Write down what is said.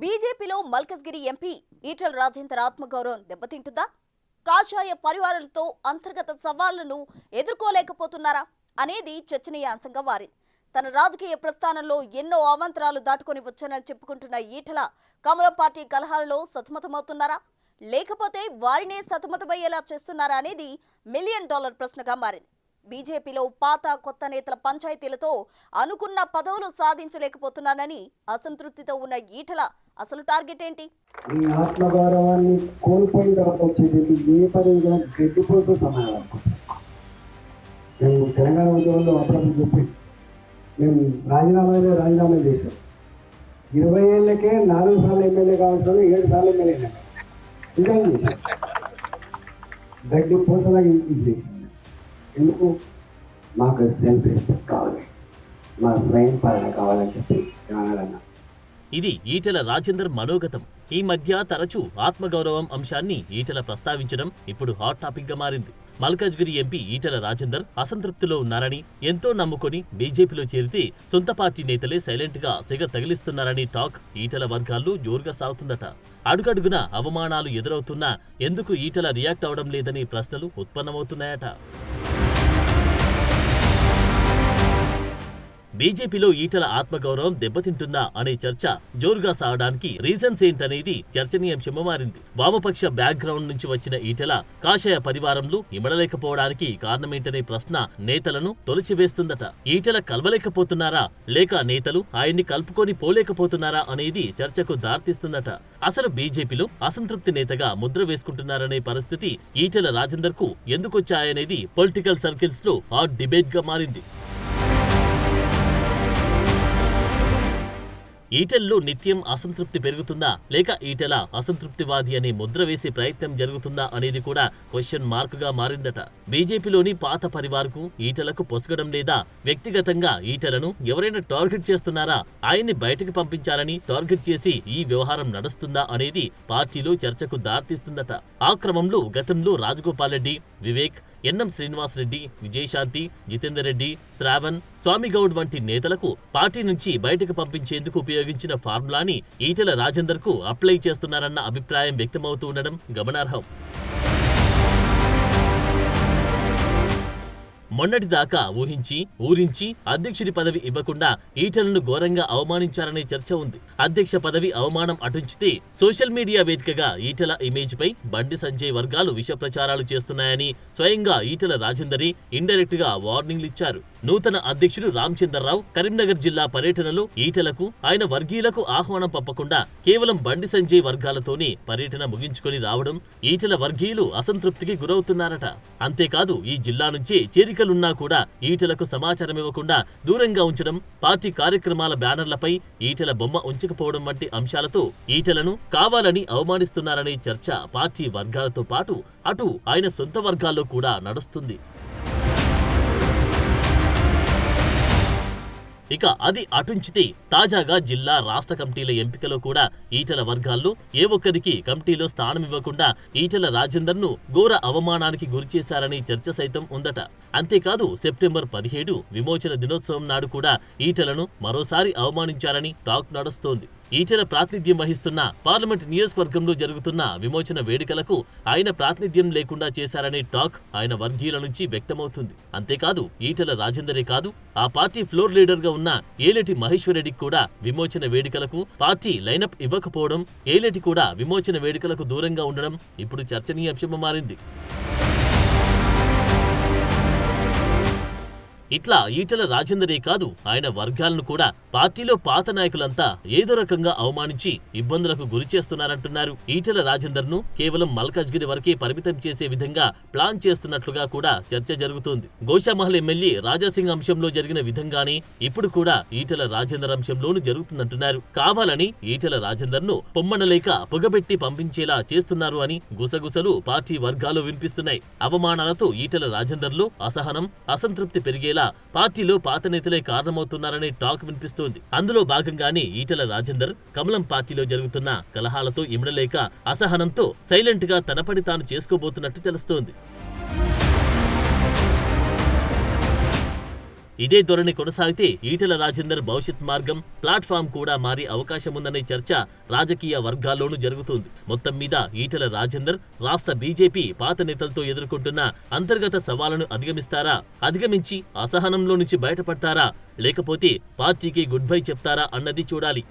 బీజేపీలో మల్కజ్గిరి ఎంపీ ఈటెల రాజేందర్ ఆత్మగౌరవం దెబ్బతింటుందా? కాషాయ పరివారాలతో అంతర్గత సవాళ్లను ఎదుర్కోలేకపోతున్నారా అనేది చర్చనీయాంశంగా మారింది. తన రాజకీయ ప్రస్థానంలో ఎన్నో అవాంతరాలు దాటుకొని వచ్చానని చెప్పుకుంటున్న ఈటెల కమలం పార్టీ కలహాలలో సతమతమవుతున్నారా, లేకపోతే వారినే సతమతమయ్యేలా చేస్తున్నారా అనేది $1 మిలియన్ ప్రశ్నగా మారింది. బీజేపీలో పాత కొత్త నేతల పంచాయతీలతో అనుకున్న పదవులు సాధించలేకపోతున్నానని అసంతృప్తితో ఉన్న ఈటెల అసలు టార్గెట్ ఏంటి? ఈ ఆత్మగౌరవాన్ని కోల్పోయిన తర్వాత వచ్చేది ఏ పదవి కూడా గడ్డిపోతూ సమానం. మేము తెలంగాణ ఉద్యమంలో అప్పుడప్పుడు చెప్పి మేము రాజీనామా చేశాం. 20 ఏళ్ళకే 4 సార్లు ఎమ్మెల్యే కావాల్సిన 7 సార్లు ఎమ్మెల్యే రిజైన్ చేశాం. గడ్డిపోతలాగా ఇంక్రీజ్ చేసింది. ఎందుకు? మాకు సెల్ఫ్ రెస్పెక్ట్ కావాలి, మా స్వయం పాలన కావాలని చెప్పి అన్నాడన్న. ఇది ఈటెల రాజేందర్ మనోగతం. ఈ మధ్య తరచూ ఆత్మగౌరవం అంశాన్ని ఈటెల ప్రస్తావించడం ఇప్పుడు హాట్ టాపిక్ గా మారింది. మల్కజ్గిరి ఎంపీ ఈటెల రాజేందర్ అసంతృప్తిలో ఉన్నారని, ఎంతో నమ్ముకొని బీజేపీలో చేరితే సొంత పార్టీ నేతలే సైలెంట్ గా సిగ తగిలిస్తున్నారని టాక్ ఈటెల వర్గాల్లో జోరుగా సాగుతుందట. అడుగడుగున అవమానాలు ఎదురవుతున్నా ఎందుకు ఈటెల రియాక్ట్ అవడం లేదని ప్రశ్నలు ఉత్పన్నమవుతున్నాయట. బీజేపీలో ఈటెల ఆత్మగౌరవం దెబ్బతింటుందా అనే చర్చ జోరుగా సాగడానికి రీజన్స్ ఏంటనేది చర్చనీయాంశంగా మారింది. వామపక్ష బ్యాక్గ్రౌండ్ నుంచి వచ్చిన ఈటెల కాషాయ పరివారంలో ఇమడలేకపోవడానికి కారణమేంటనే ప్రశ్న నేతలను తొలిచివేస్తుందట. ఈటెల కలవలేకపోతున్నారా, లేక నేతలు ఆయన్ని కలుపుకొని పోలేకపోతున్నారా అనేది చర్చకు దారితీస్తుందట. అసలు బీజేపీలో అసంతృప్తి నేతగా ముద్ర వేసుకుంటున్నారనే పరిస్థితి ఈటెల రాజేందర్ కు ఎందుకొచ్చాయనేది పొలిటికల్ సర్కిల్స్ లో హాట్ డిబేట్ గా మారింది. ఈటెల్లో నిత్యం అసంతృప్తి పెరుగుతుందా, లేక ఈటెల అసంతృప్తివాది అనే ముద్ర వేసే ప్రయత్నం జరుగుతుందా అనేది కూడా క్వశ్చన్ మార్క్ గా మారిందట. బీజేపీలోని పాత పరివార్కు ఈటెలకు పొసగడం లేదా, వ్యక్తిగతంగా ఈటెలను ఎవరైనా టార్గెట్ చేస్తున్నారా, ఆయన్ని బయటకు పంపించాలని టార్గెట్ చేసి ఈ వ్యవహారం నడుస్తుందా అనేది పార్టీలో చర్చకు దారితీస్తుందట. ఆ క్రమంలో గతంలో రాజగోపాల్ రెడ్డి, వివేక్, ఎన్ఎం శ్రీనివాస్ రెడ్డి, విజయశాంతి, జితేందర్ రెడ్డి, శ్రావణ్, స్వామిగౌడ్ వంటి నేతలకు పార్టీ నుంచి బయటకు పంపించేందుకు ఉపయోగించిన ఫార్ములాని ఈటెల రాజేందర్ కు అప్లై చేస్తున్నారన్న అభిప్రాయం వ్యక్తమవుతూ ఉండడం గమనార్హం. మొన్నటిదాకా ఊరించి అధ్యక్షుడి పదవి ఇవ్వకుండా ఈటెలను ఘోరంగా అవమానించారనే చర్చ ఉంది. అధ్యక్ష పదవి అవమానం అటుంచితే సోషల్ మీడియా వేదికగా ఈటెల ఇమేజ్ పై బండి సంజయ్ వర్గాలు విష ప్రచారాలు చేస్తున్నాయని స్వయంగా ఈటెల రాజేందరే ఇండైరెక్ట్ గా వార్నింగ్లు ఇచ్చారు. నూతన అధ్యక్షుడు రామచంద్రరావు కరీంనగర్ జిల్లా పర్యటనలో ఈటెలకు, ఆయన వర్గీయులకు ఆహ్వానం పంపకుండా కేవలం బండి సంజయ్ వర్గాలతోనే పర్యటన ముగించుకొని రావడం ఈటెల వర్గీయులు అసంతృప్తికి గురవుతున్నారట. అంతేకాదు ఈ జిల్లా నుంచే చేరికలున్నా కూడా ఈటెలకు సమాచారం ఇవ్వకుండా దూరంగా ఉంచడం, పార్టీ కార్యక్రమాల బ్యానర్లపై ఈటెల బొమ్మ ఉంచకపోవడం వంటి అంశాలతో ఈటెలను కావాలని అవమానిస్తున్నారనే చర్చ పార్టీ వర్గాలతో పాటు అటు ఆయన సొంత వర్గాల్లో కూడా నడుస్తుంది. ఇక అది అటుంచితే తాజాగా జిల్లా రాష్ట్ర కమిటీల ఎంపికలో కూడా ఈటెల వర్గాల్లో ఏ ఒక్కరికి కమిటీలో స్థానం ఇవ్వకుండా ఈటెల రాజేందర్ ను ఘోర అవమానానికి గురిచేశారని చర్చ సైతం ఉందట. అంతేకాదు సెప్టెంబర్ 17 విమోచన దినోత్సవం నాడు కూడా ఈటెలను మరోసారి అవమానించారని టాక్ నడుస్తోంది. ఈటెల ప్రాతినిధ్యం వహిస్తున్న పార్లమెంట్ నియోజకవర్గంలో జరుగుతున్న విమోచన వేడుకలకు ఆయన ప్రాతినిధ్యం లేకుండా చేశారనే టాక్ ఆయన వర్గీయుల నుంచి వ్యక్తమవుతుంది. అంతేకాదు ఈటెల రాజేందరే కాదు, ఆ పార్టీ ఫ్లోర్ లీడర్ గా ఉన్న ఏలేటి మహేశ్వర్ రెడ్డికి కూడా విమోచన వేడుకలకు పార్టీ లైనప్ ఇవ్వకపోవడం, ఏలేటి కూడా విమోచన వేడుకలకు దూరంగా ఉండడం ఇప్పుడు చర్చనీయాంశంగా మారింది. ఇట్లా ఈటెల రాజేందరే కాదు, ఆయన వర్గాలను కూడా పార్టీలో పాత నాయకులంతా ఏదో రకంగా అవమానించి ఇబ్బందులకు గురి చేస్తున్నారంటున్నారు. ఈటెల రాజేందర్ ను కేవలం మల్కజ్గిరి వరకే పరిమితం చేసే విధంగా ప్లాన్ చేస్తున్నట్లుగా కూడా చర్చ జరుగుతోంది. గోషామహల్ ఎమ్మెల్యే రాజాసింగ్ అంశంలో జరిగిన విధంగానే ఇప్పుడు కూడా ఈటెల రాజేందర్ అంశంలోనూ జరుగుతుందంటున్నారు. కావాలని ఈటెల రాజేందర్ ను పొమ్మనలేక పొగబెట్టి పంపించేలా చేస్తున్నారు అని గుసగుసలు పార్టీ వర్గాలు వినిపిస్తున్నాయి. అవమానాలతో ఈటెల రాజేందర్ లో అసహనం, అసంతృప్తి పెరిగేలా పార్టీలో పాత నేతలే కారణమవుతున్నారనే టాక్ వినిపిస్తోంది. అందులో భాగంగానే ఈటెల రాజేందర్ కమలం పార్టీలో జరుగుతున్న కలహాలతో ఇమడలేక అసహనంతో సైలెంట్ గా తన పని తాను చేసుకోబోతున్నట్టు తెలుస్తోంది. ఇదే ధోరణి కొనసాగితే ఈటెల రాజేందర్ భవిష్యత్ మార్గం ప్లాట్ఫామ్ కూడా మారే అవకాశముందనే చర్చ రాజకీయ వర్గాల్లోనూ జరుగుతోంది. మొత్తం మీద ఈటెల రాజేందర్ రాష్ట్ర బీజేపీ పాత నేతలతో ఎదుర్కొంటున్న అంతర్గత సవాళ్లను అధిగమిస్తారా? అధిగమించి అసహనంలో నుంచి బయటపడతారా? లేకపోతే పార్టీకి గుడ్ బై చెప్తారా అన్నది చూడాలి.